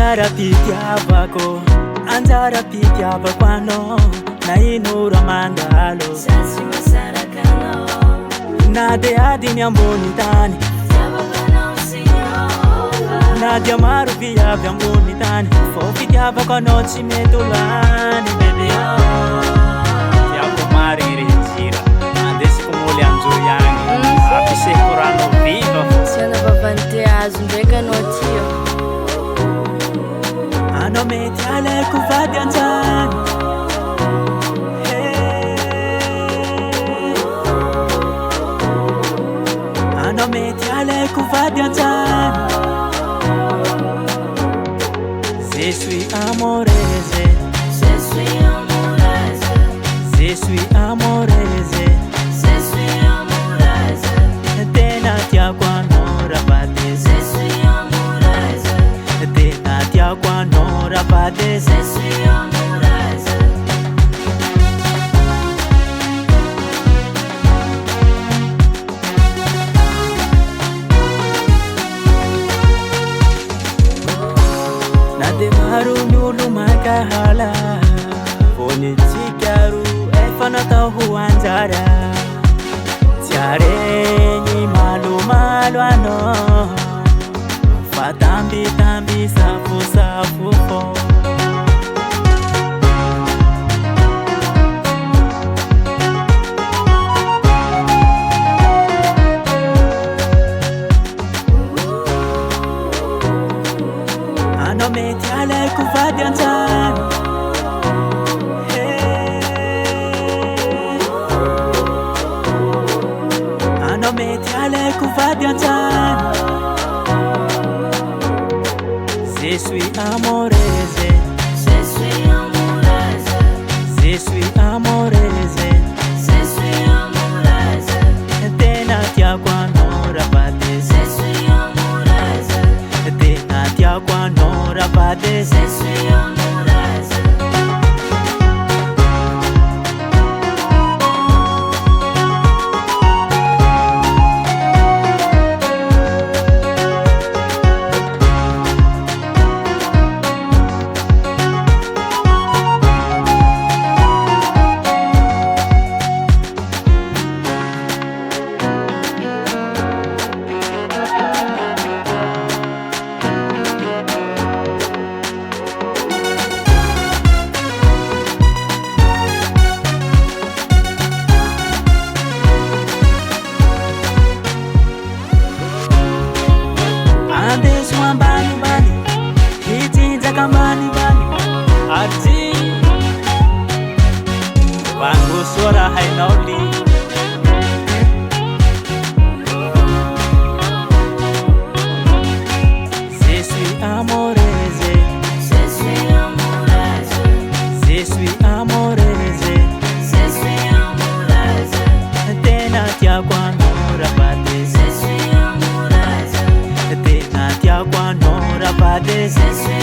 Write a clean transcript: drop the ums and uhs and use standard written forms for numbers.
Anjara pitiavako, anjara pitiavako ano, na inura mandalo. Nade adini amboni tani, nade amaru viavi amboni tani. Fo pitiavako ano chimetulani, baby oh. Tiago marire gira, andesi kumule anjoyangi, apise kurano viva. Siana bavante azo ndreka no tio. Ano mety alaiko vady anjany, ano mety alaiko vady anjany. Je suis amoureuse, Je suis amoureuse, je suis amoureuse, je suis amoureuse, tena tiako ano rapate. je suis amoureuse, Tena tiako ano rapate. je suis amoureuse. Nade maru nyulu makahala, foni chikaru efa natao anjara. Tiare ni malu malu ano, fa tambi tambi safu safu fo. Ano mety alaiko vady anjany, ano mety alaiko vady anjany. Je suis amoureuse, Je suis amoureuse, je suis amoureuse, je suis amoureuse, tena tiako ano rapate. je suis amoureuse, Tena tiako ano rapate. je suis amoureuse. Andeso ambani bani, hitinja kambani bani, ati wangu suara hainauli. Je suis amoureuse, Je suis amoureuse, je suis amoureuse, je suis amoureuse, tena tiako ano rapate. je suis amoureuse, Tena tiako ano rapate. je suis